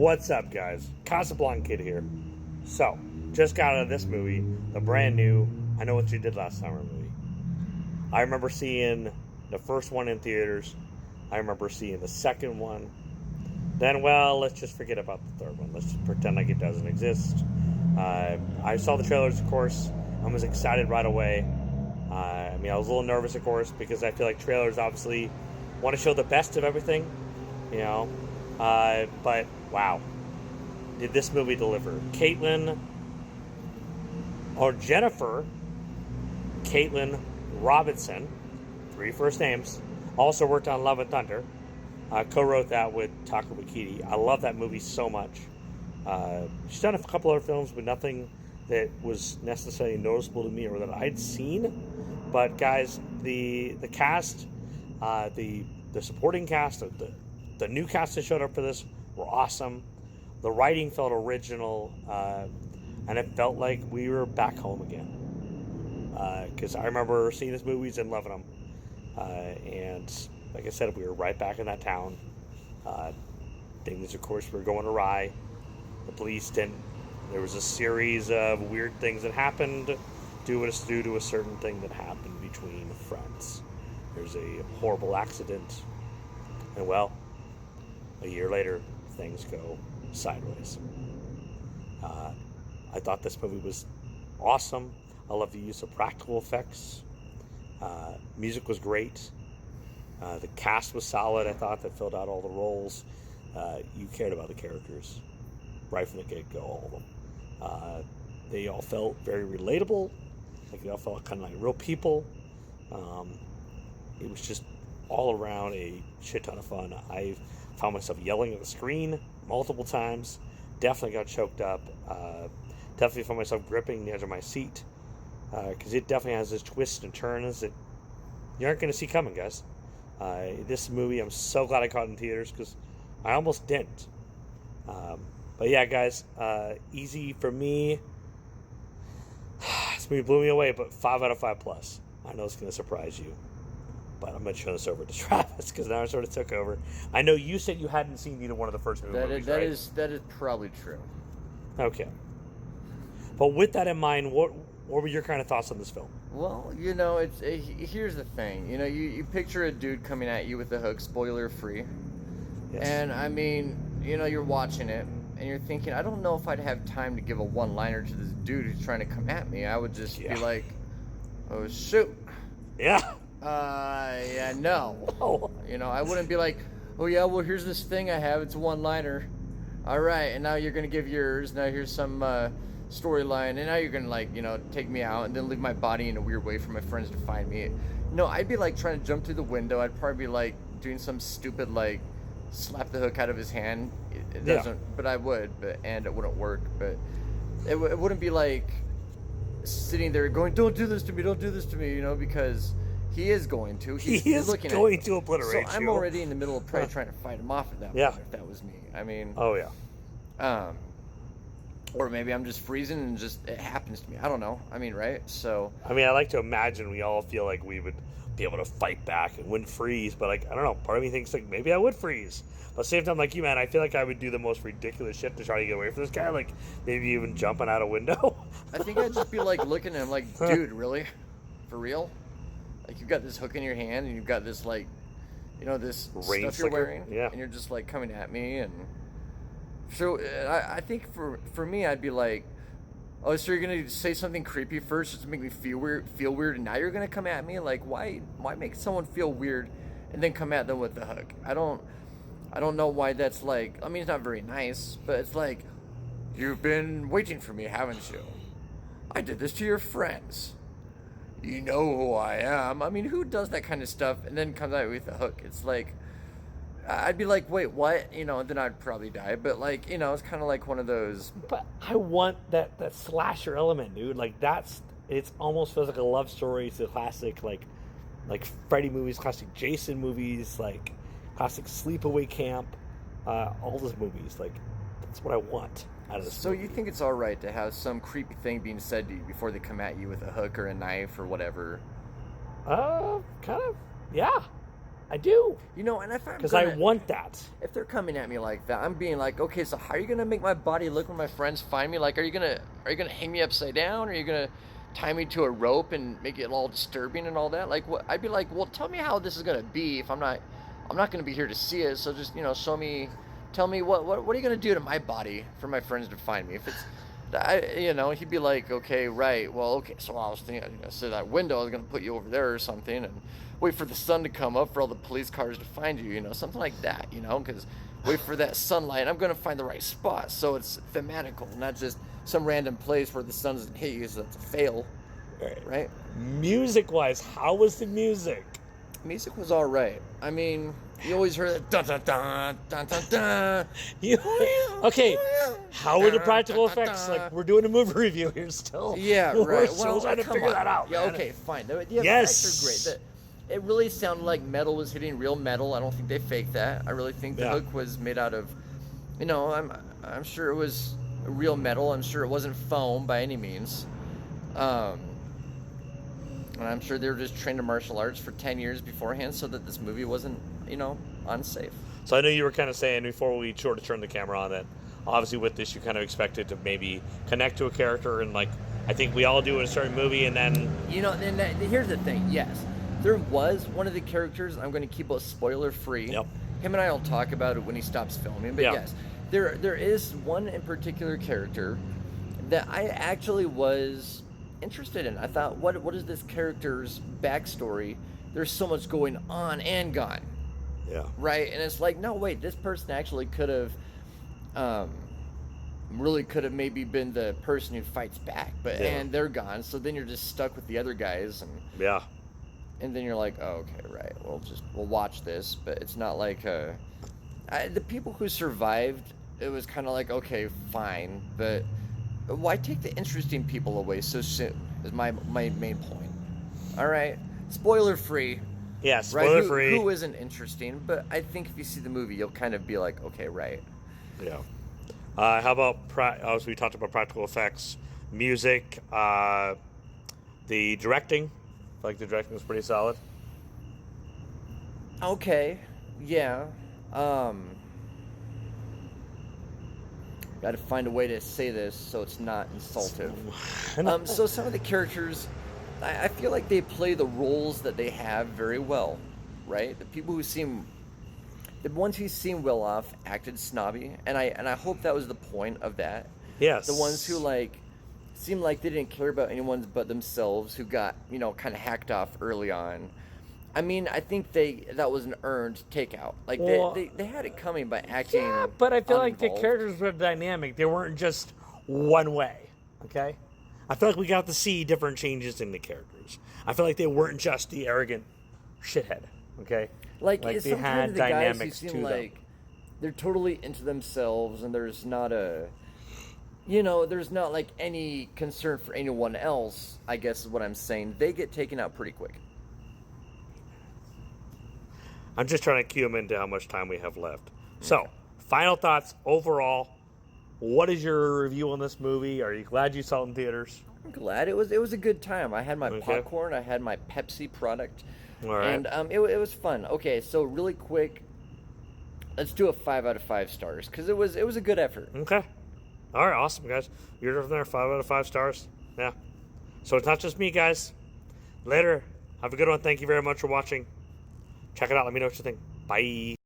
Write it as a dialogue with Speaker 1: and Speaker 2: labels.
Speaker 1: What's up, guys? Casablanca Kid here. So, just got out of this movie, the brand new I Know What You Did Last Summer movie. I remember seeing the first one in theaters. I remember seeing the second one. Then, well, let's just forget about the third one. Let's just pretend like it doesn't exist. I saw the trailers, of course. I was excited right away. I was a little nervous, of course, because I feel like trailers obviously want to show the best of everything, you know. But wow, did this movie deliver? Jennifer Caitlin Robinson, 3 first names, also worked on Love and Thunder. Co-wrote that with Taika Waititi. I love that movie so much. She's done a couple other films, but nothing that was necessarily noticeable to me or that I'd seen. But guys, the cast, the supporting cast, the new cast that showed up for this were awesome. The writing felt original, and it felt like we were back home again. Because I remember seeing these movies and loving them. And like I said, we were right back in that town. Things, of course, were going awry. The police didn't. There was a series of weird things that happened due to a certain thing that happened between friends. There's a horrible accident, and well, a year later, things go sideways. I thought this movie was awesome. I love the use of practical effects. Music was great. The cast was solid. I thought that filled out all the roles. You cared about the characters right from the get-go, all of them. They all felt very relatable. Like they all felt kind of like real people. It was just all around a shit ton of fun. I found myself yelling at the screen multiple times. Definitely got choked up. Definitely found myself gripping the edge of my seat. Because it definitely has this twists and turns that you aren't going to see coming, guys. This movie, I'm so glad I caught it in theaters because I almost didn't. But yeah, guys, easy for me. This movie blew me away, but 5 out of 5 plus. I know it's going to surprise you. But I'm going to turn this over to Travis because now I sort of took over. I know you said you hadn't seen either one of the first movies, right?
Speaker 2: That is probably true.
Speaker 1: Okay. But with that in mind, what were your kind of thoughts on this film?
Speaker 2: Well, here's the thing. You picture a dude coming at you with a hook, spoiler free.
Speaker 1: Yes.
Speaker 2: And you're watching it and you're thinking, I don't know if I'd have time to give a one-liner to this dude who's trying to come at me. I would just be like, oh shoot.
Speaker 1: Yeah.
Speaker 2: Yeah, no.
Speaker 1: Oh.
Speaker 2: I wouldn't be like, oh yeah, well here's this thing I have, it's a one-liner. All right, and now you're gonna give yours. Now here's some storyline, and now you're gonna take me out and then leave my body in a weird way for my friends to find me. No, I'd be like trying to jump through the window. I'd probably be like doing some stupid like slap the hook out of his hand. It doesn't, but I would, and it wouldn't work. But it wouldn't be like sitting there going, "Don't do this to me, don't do this to me," because he is going to. He's looking
Speaker 1: going to obliterate you.
Speaker 2: So I'm already in the middle of probably trying to fight him off at that point. If that was me,
Speaker 1: Oh yeah.
Speaker 2: Or maybe I'm just freezing and just it happens to me. I don't know. Right? So.
Speaker 1: I like to imagine we all feel like we would be able to fight back and wouldn't freeze, but I don't know. Part of me thinks like maybe I would freeze. But at the same time, like you, man, I feel like I would do the most ridiculous shit to try to get away from this guy. Like maybe even jumping out a window.
Speaker 2: I think I'd just be like looking at him like, dude, really? For real? Like you've got this hook in your hand and you've got this like, this
Speaker 1: rain
Speaker 2: stuff
Speaker 1: slicker.
Speaker 2: You're wearing,
Speaker 1: yeah,
Speaker 2: and you're just like coming at me, and so I think for me I'd be like, oh, so you're gonna say something creepy first just to make me feel weird, and now you're gonna come at me? Like why make someone feel weird and then come at them with the hook? I don't know why that's like. It's not very nice, but it's like, you've been waiting for me, haven't you? I did this to your friends. You know who I am. Who does that kind of stuff and then comes out with a hook? It's like, I'd be like, wait, what? Then I'd probably die. But like, it's kind of like one of those.
Speaker 1: But I want that slasher element, dude. Like it almost feels like a love story. It's a classic, like Freddy movies, classic Jason movies, like classic sleepaway camp. All those movies, like that's what I want.
Speaker 2: So you think it's all right to have some creepy thing being said to you before they come at you with a hook or a knife or whatever?
Speaker 1: Kind of, yeah. I do.
Speaker 2: You know, and if I'm
Speaker 1: Because I
Speaker 2: gonna-
Speaker 1: want that.
Speaker 2: if they're coming at me like that, I'm being like, okay, so how are you gonna make my body look when my friends find me? Like, are you gonna hang me upside down? Are you gonna tie me to a rope and make it all disturbing and all that? Like, what? I'd be like, well, tell me how this is gonna be if I'm not gonna be here to see it. So just show me, tell me what are you gonna do to my body for my friends to find me? If it's, he'd be like, okay, right, well, okay. So I was thinking, so that window, I was gonna put you over there or something, and wait for the sun to come up for all the police cars to find you, something like that, because wait for that sunlight. I'm going to find the right spot. So it's thematical, not just some random place where the sun doesn't hit you, so that's a fail, right?
Speaker 1: Music-wise, how was the music?
Speaker 2: Music was all right. I mean, you always heard that dun dun dun dun dun dun.
Speaker 1: Okay, how were the practical effects? Like, we're doing a movie review here still.
Speaker 2: Yeah,
Speaker 1: We're
Speaker 2: right.
Speaker 1: still trying to
Speaker 2: come
Speaker 1: figure
Speaker 2: on.
Speaker 1: that out.
Speaker 2: Yeah,
Speaker 1: man.
Speaker 2: okay, fine. The
Speaker 1: Yes.
Speaker 2: effects are great. It really sounded like metal was hitting real metal. I don't think they faked that. I really think the hook was made out of, I'm sure it was real metal. I'm sure it wasn't foam by any means. And I'm sure they were just trained in martial arts for 10 years beforehand so that this movie wasn't, unsafe.
Speaker 1: So I know you were kind of saying before we sort of turned the camera on that obviously with this you kind of expected to maybe connect to a character and like I think we all do in a certain movie and then...
Speaker 2: Here's the thing, yes. There was one of the characters, I'm going to keep it spoiler free.
Speaker 1: Yep.
Speaker 2: Him and I will talk about it when he stops filming, but
Speaker 1: Yeah.
Speaker 2: yes. There is one in particular character that I actually was interested in. I thought, what is this character's backstory? There's so much going on and gone.
Speaker 1: Yeah.
Speaker 2: Right? And it's like, no, wait, this person actually could have maybe been the person who fights back, and they're gone. So then you're just stuck with the other guys, and then you're like, oh, okay, right. We'll watch this, but it's not like the people who survived. It was kind of like, okay, fine, but why take the interesting people away so soon? Is my main point. All right, spoiler free.
Speaker 1: Yeah, spoiler free.
Speaker 2: Who isn't interesting? But I think if you see the movie, you'll kind of be like, okay, right.
Speaker 1: Yeah. How about as we talked about practical effects, music, the directing? I feel like the directing was pretty solid.
Speaker 2: Okay. Yeah. Got to find a way to say this so it's not insultive. So some of the characters, I feel like they play the roles that they have very well, right? The ones who seem well off acted snobby, and I hope that was the point of that.
Speaker 1: Yes.
Speaker 2: The ones who seemed like they didn't care about anyone but themselves, who got kind of hacked off early on. I mean, I think that was an earned takeout. Like they had it coming by acting.
Speaker 1: Yeah, but I feel like the
Speaker 2: uninvolved.
Speaker 1: characters were dynamic. They weren't just one way. Okay, I feel like we got to see different changes in the characters. I feel like they weren't just the arrogant shithead. Okay,
Speaker 2: like
Speaker 1: they
Speaker 2: sometimes
Speaker 1: had
Speaker 2: the guys who
Speaker 1: dynamics
Speaker 2: seem
Speaker 1: to
Speaker 2: like
Speaker 1: them.
Speaker 2: they're totally into themselves, and there's not there's not like any concern for anyone else. I guess is what I'm saying. They get taken out pretty quick.
Speaker 1: I'm just trying to cue them into how much time we have left. So, final thoughts overall. What is your review on this movie? Are you glad you saw it in theaters?
Speaker 2: I'm glad it was a good time. I had my popcorn, I had my Pepsi product,
Speaker 1: All right.
Speaker 2: and it was fun. Okay, so really quick, let's do a 5 out of 5 stars because it was a good effort.
Speaker 1: Okay. All right, awesome, guys. You're from there, 5 out of 5 stars. Yeah. So it's not just me, guys. Later. Have a good one. Thank you very much for watching. Check it out. Let me know what you think. Bye.